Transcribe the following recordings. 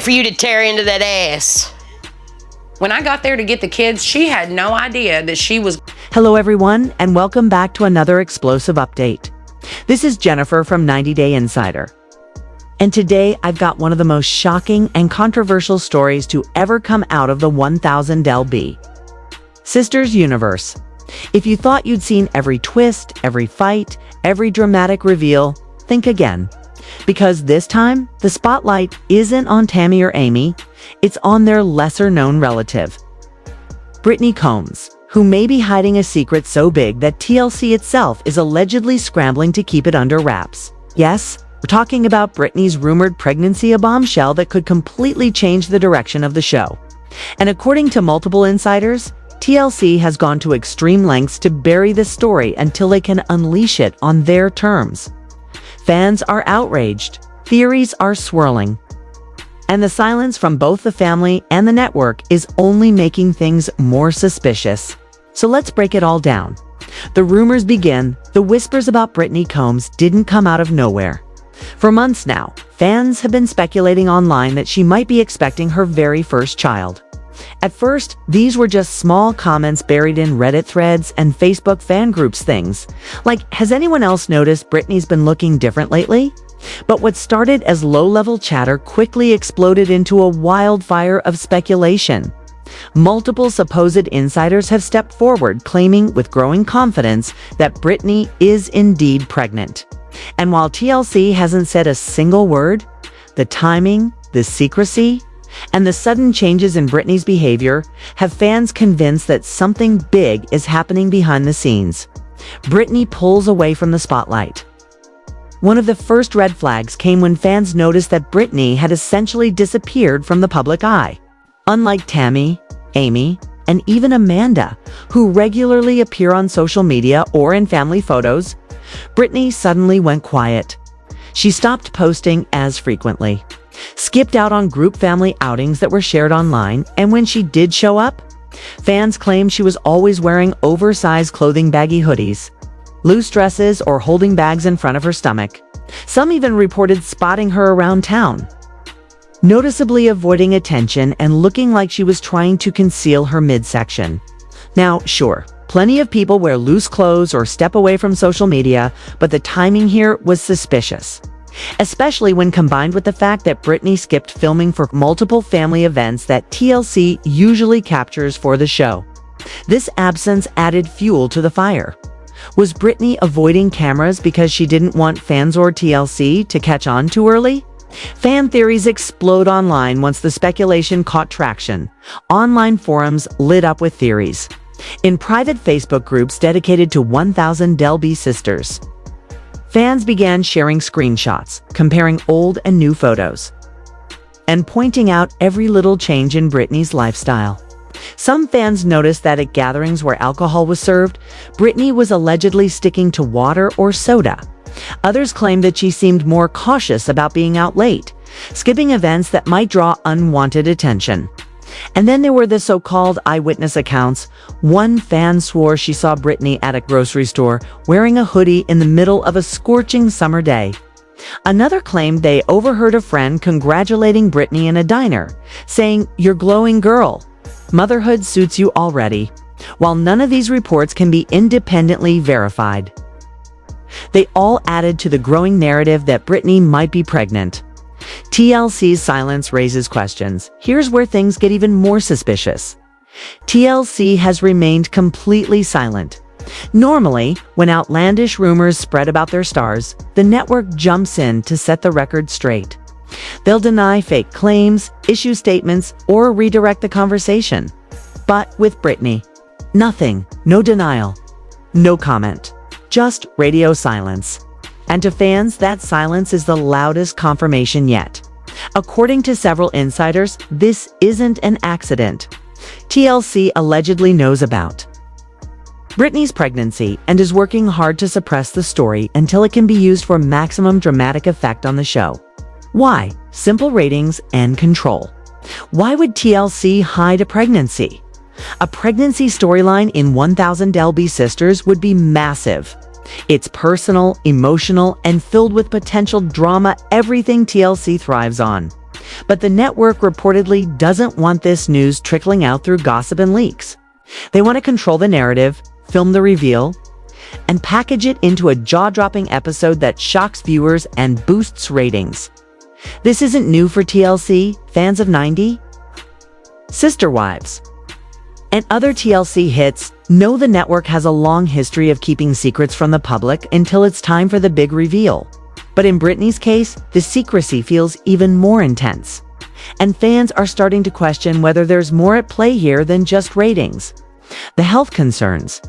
for you to tear into that ass. When I got there to get the kids, she had no idea that she was... Hello everyone, and welcome back to another explosive update. This is Jennifer from 90 Day Insider. And today I've got one of the most shocking and controversial stories to ever come out of the 1000 LB Sisters universe. If you thought you'd seen every twist, every fight, every dramatic reveal, think again. Because this time, the spotlight isn't on Tammy or Amy, it's on their lesser-known relative, Brittany Combs, who may be hiding a secret so big that TLC itself is allegedly scrambling to keep it under wraps. Yes, we're talking about Brittany's rumored pregnancy, a bombshell that could completely change the direction of the show. And according to multiple insiders, TLC has gone to extreme lengths to bury the story until they can unleash it on their terms. Fans are outraged, theories are swirling, and the silence from both the family and the network is only making things more suspicious. So let's break it all down. The rumors begin. The whispers about Brittany Combs didn't come out of nowhere. For months now, fans have been speculating online that she might be expecting her very first child. At first, these were just small comments buried in Reddit threads and Facebook fan groups things, like, has anyone else noticed Brittany's been looking different lately? But what started as low-level chatter quickly exploded into a wildfire of speculation. Multiple supposed insiders have stepped forward, claiming with growing confidence that Brittany is indeed pregnant. And while TLC hasn't said a single word, the timing, the secrecy, and the sudden changes in Brittany's behavior have fans convinced that something big is happening behind the scenes. Brittany pulls away from the spotlight. One of the first red flags came when fans noticed that Brittany had essentially disappeared from the public eye. Unlike Tammy, Amy, and even Amanda, who regularly appear on social media or in family photos, Brittany suddenly went quiet. She stopped posting as frequently, skipped out on group family outings that were shared online, and when she did show up, fans claimed she was always wearing oversized clothing, baggy hoodies, loose dresses, or holding bags in front of her stomach. Some even reported spotting her around town, noticeably avoiding attention and looking like she was trying to conceal her midsection. Now, sure, plenty of people wear loose clothes or step away from social media, but the timing here was suspicious, especially when combined with the fact that Brittany skipped filming for multiple family events that TLC usually captures for the show. This absence added fuel to the fire. Was Brittany avoiding cameras because she didn't want fans or TLC to catch on too early? Fan theories explode online once the speculation caught traction. Online forums lit up with theories. In private Facebook groups dedicated to 1000 LB Sisters, fans began sharing screenshots, comparing old and new photos, and pointing out every little change in Brittany's lifestyle. Some fans noticed that at gatherings where alcohol was served, Brittany was allegedly sticking to water or soda. Others claimed that she seemed more cautious about being out late, skipping events that might draw unwanted attention. And then there were the so-called eyewitness accounts. One fan swore she saw Brittany at a grocery store wearing a hoodie in the middle of a scorching summer day. Another claimed they overheard a friend congratulating Brittany in a diner, saying, "You're glowing, girl. Motherhood suits you already." While none of these reports can be independently verified, they all added to the growing narrative that Brittany might be pregnant. TLC's silence raises questions. Here's where things get even more suspicious. TLC has remained completely silent. Normally, when outlandish rumors spread about their stars, the network jumps in to set the record straight. They'll deny fake claims, issue statements, or redirect the conversation. But with Brittany, nothing, no denial, no comment, just radio silence. And to fans, that silence is the loudest confirmation yet. According to several insiders, this isn't an accident. TLC allegedly knows about Brittany's pregnancy and is working hard to suppress the story until it can be used for maximum dramatic effect on the show. Why? Simple: ratings and control. Why would TLC hide a pregnancy? A pregnancy storyline in 1000 LB Sisters would be massive. It's personal, emotional, and filled with potential drama, everything TLC thrives on. But the network reportedly doesn't want this news trickling out through gossip and leaks. They want to control the narrative, film the reveal, and package it into a jaw-dropping episode that shocks viewers and boosts ratings. This isn't new for TLC, fans of 90, Sister Wives, and other TLC hits know the network has a long history of keeping secrets from the public until it's time for the big reveal. But in Brittany's case, the secrecy feels even more intense. And fans are starting to question whether there's more at play here than just ratings. The health concerns.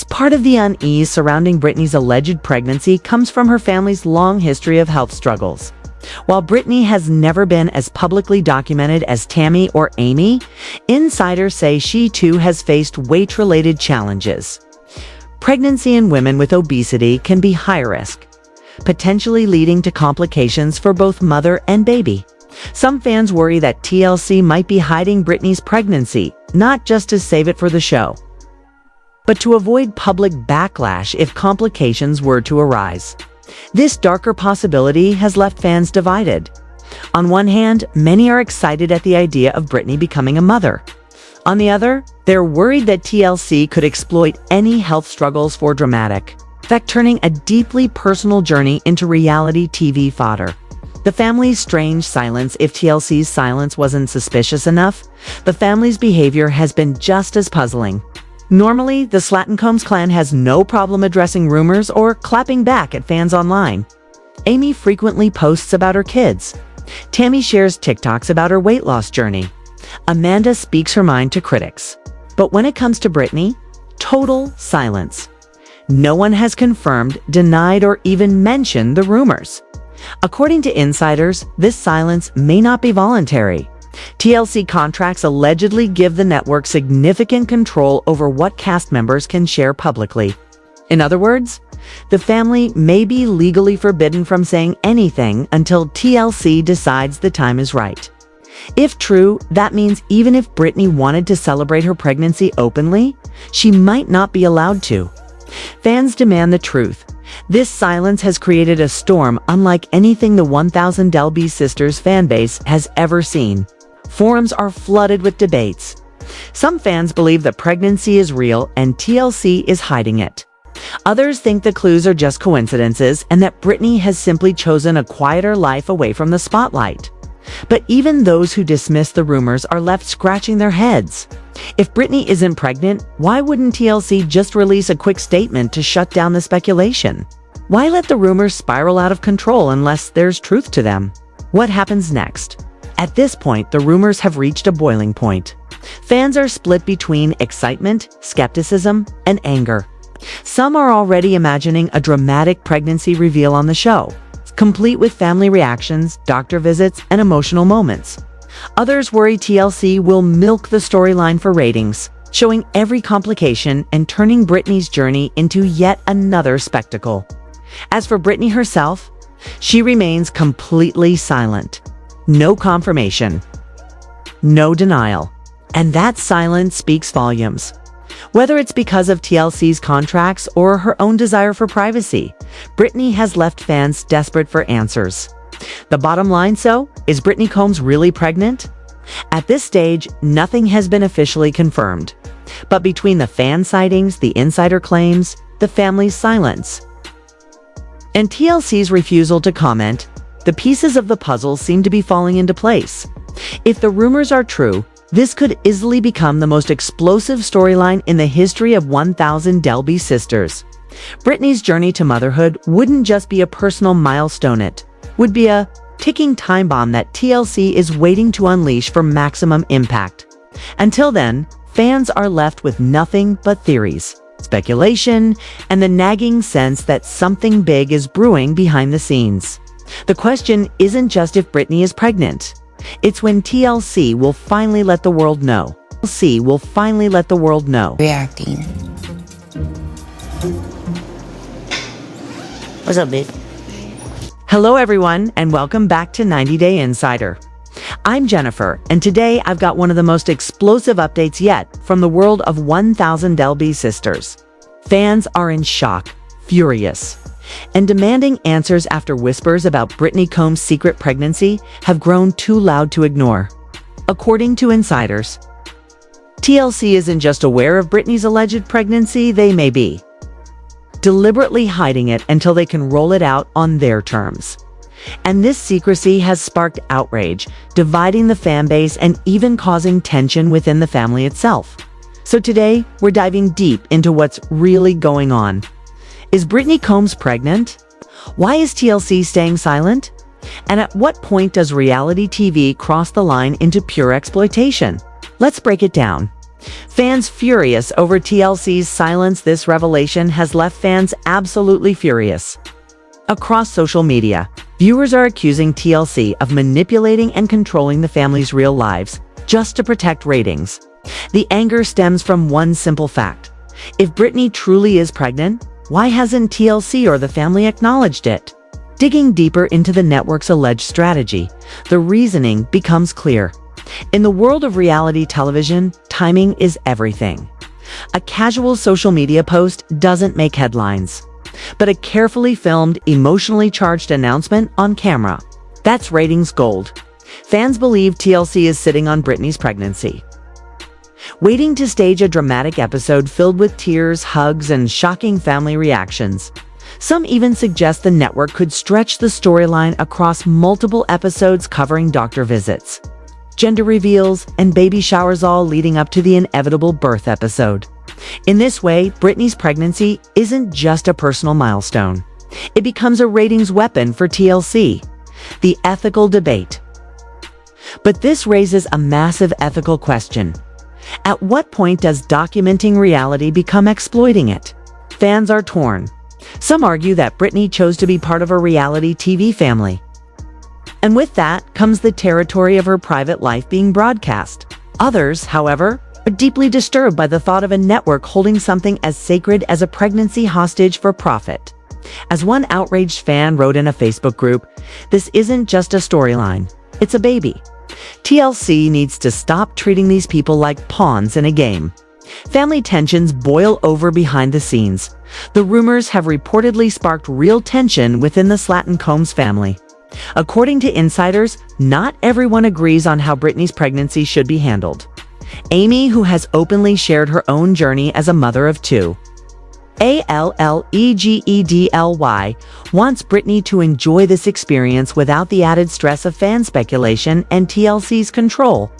Part of the unease surrounding Brittany's alleged pregnancy comes from her family's long history of health struggles. While Brittany has never been as publicly documented as Tammy or Amy, insiders say she too has faced weight-related challenges. Pregnancy in women with obesity can be high risk, potentially leading to complications for both mother and baby. Some fans worry that TLC might be hiding Brittany's pregnancy, not just to save it for the show, but to avoid public backlash if complications were to arise. This darker possibility has left fans divided. On one hand, many are excited at the idea of Brittany becoming a mother. On the other, they're worried that TLC could exploit any health struggles for dramatic effect, turning a deeply personal journey into reality TV fodder. The family's strange silence. If TLC's silence wasn't suspicious enough, the family's behavior has been just as puzzling. Normally, the Combs clan has no problem addressing rumors or clapping back at fans online. Amy frequently posts about her kids. Tammy shares TikToks about her weight loss journey. Amanda speaks her mind to critics. But when it comes to Brittany, total silence. No one has confirmed, denied, or even mentioned the rumors. According to insiders, this silence may not be voluntary. TLC contracts allegedly give the network significant control over what cast members can share publicly. In other words, the family may be legally forbidden from saying anything until TLC decides the time is right. If true, that means even if Brittany wanted to celebrate her pregnancy openly, she might not be allowed to. Fans demand the truth. This silence has created a storm unlike anything the 1000 Delby Sisters fanbase has ever seen. Forums are flooded with debates. Some fans believe that pregnancy is real and TLC is hiding it. Others think the clues are just coincidences and that Brittany has simply chosen a quieter life away from the spotlight. But even those who dismiss the rumors are left scratching their heads. If Brittany isn't pregnant, why wouldn't TLC just release a quick statement to shut down the speculation? Why let the rumors spiral out of control unless there's truth to them? What happens next? At this point, the rumors have reached a boiling point. Fans are split between excitement, skepticism, and anger. Some are already imagining a dramatic pregnancy reveal on the show, complete with family reactions, doctor visits, and emotional moments. Others worry TLC will milk the storyline for ratings, showing every complication and turning Brittany's journey into yet another spectacle. As for Brittany herself, she remains completely silent. No confirmation, no denial, and that silence speaks volumes. Whether it's because of TLC's contracts or her own desire for privacy, Brittany has left fans desperate for answers. The bottom line, so, is Brittany Combs really pregnant? At this stage, nothing has been officially confirmed. But between the fan sightings, the insider claims, the family's silence, and TLC's refusal to comment, the pieces of the puzzle seem to be falling into place. If the rumors are true, this could easily become the most explosive storyline in the history of 1000 Delby Sisters. Brittany's journey to motherhood wouldn't just be a personal milestone, it would be a ticking time bomb that TLC is waiting to unleash for maximum impact. Until then, fans are left with nothing but theories, speculation, and the nagging sense that something big is brewing behind the scenes. The question isn't just if Brittany is pregnant. It's when TLC will finally let the world know. TLC will finally let the world know. Reacting. What's up, babe? Hello everyone, and welcome back to 90 Day Insider. I'm Jennifer, and today I've got one of the most explosive updates yet from the world of 1000 Delby Sisters. Fans are in shock, furious. And demanding answers after whispers about Brittany Combs' secret pregnancy have grown too loud to ignore. According to insiders, TLC isn't just aware of Brittany's alleged pregnancy, they may be deliberately hiding it until they can roll it out on their terms. And this secrecy has sparked outrage, dividing the fan base and even causing tension within the family itself. So today, we're diving deep into what's really going on. Is Brittany Combs pregnant? Why is TLC staying silent? And at what point does reality TV cross the line into pure exploitation? Let's break it down. Fans furious over TLC's silence. This revelation has left fans absolutely furious. Across social media, viewers are accusing TLC of manipulating and controlling the family's real lives just to protect ratings. The anger stems from one simple fact. If Brittany truly is pregnant, why hasn't TLC or the family acknowledged it? Digging deeper into the network's alleged strategy, the reasoning becomes clear. In the world of reality television, timing is everything. A casual social media post doesn't make headlines, but a carefully filmed, emotionally charged announcement on camera, that's ratings gold. Fans believe TLC is sitting on Brittany's pregnancy, waiting to stage a dramatic episode filled with tears, hugs, and shocking family reactions. Some even suggest the network could stretch the storyline across multiple episodes covering doctor visits, gender reveals, and baby showers, all leading up to the inevitable birth episode. In this way, Brittany's pregnancy isn't just a personal milestone. It becomes a ratings weapon for TLC. The ethical debate. But this raises a massive ethical question. At what point does documenting reality become exploiting it? Fans are torn. Some argue that Brittany chose to be part of a reality TV family, and with that comes the territory of her private life being broadcast. Others, however, are deeply disturbed by the thought of a network holding something as sacred as a pregnancy hostage for profit. As one outraged fan wrote in a Facebook group, "This isn't just a storyline, it's a baby. TLC needs to stop treating these people like pawns in a game." Family tensions boil over behind the scenes. The rumors have reportedly sparked real tension within the Slaton Combs family. According to insiders, not everyone agrees on how Brittany's pregnancy should be handled. Amy, who has openly shared her own journey as a mother of two, Allegedly, wants Brittany to enjoy this experience without the added stress of fan speculation and TLC's control.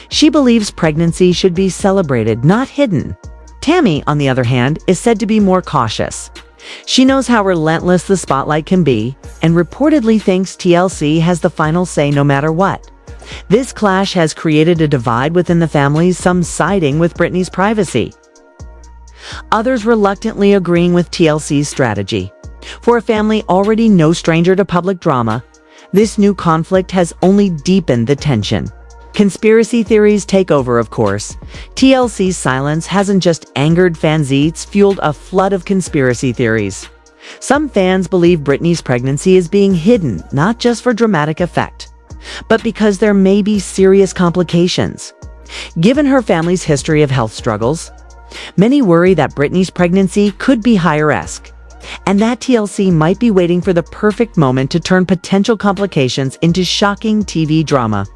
She believes pregnancy should be celebrated, not hidden. Tammy, on the other hand, is said to be more cautious. She knows how relentless the spotlight can be, and reportedly thinks TLC has the final say no matter what. This clash has created a divide within the families, some siding with Brittany's privacy, others reluctantly agreeing with TLC's strategy. For a family already no stranger to public drama, this new conflict has only deepened the tension. Conspiracy theories take over, of course. TLC's silence hasn't just angered fans, it's fueled a flood of conspiracy theories. Some fans believe Brittany's pregnancy is being hidden, not just for dramatic effect, but because there may be serious complications. Given her family's history of health struggles, many worry that Brittany's pregnancy could be high-risk, and that TLC might be waiting for the perfect moment to turn potential complications into shocking TV drama.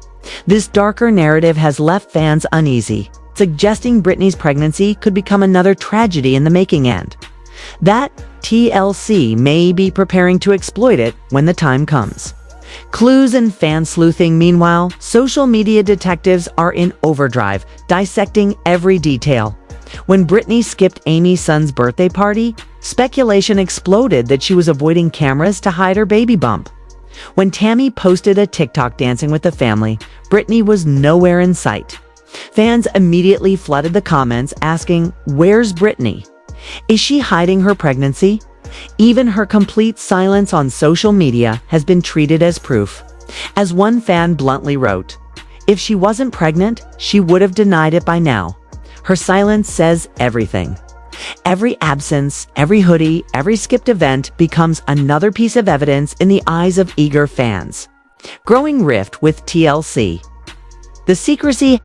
This darker narrative has left fans uneasy, suggesting Brittany's pregnancy could become another tragedy in the making, and that TLC may be preparing to exploit it when the time comes. Clues and fan sleuthing. Meanwhile, social media detectives are in overdrive, dissecting every detail. When Brittany skipped Amy's son's birthday party, speculation exploded that she was avoiding cameras to hide her baby bump. When Tammy posted a TikTok dancing with the family, Brittany was nowhere in sight. Fans immediately flooded the comments asking, "Where's Brittany? Is she hiding her pregnancy?" Even her complete silence on social media has been treated as proof. As one fan bluntly wrote, "If she wasn't pregnant, she would have denied it by now. Her silence says everything." Every absence, every hoodie, every skipped event becomes another piece of evidence in the eyes of eager fans. Growing rift with TLC. The secrecy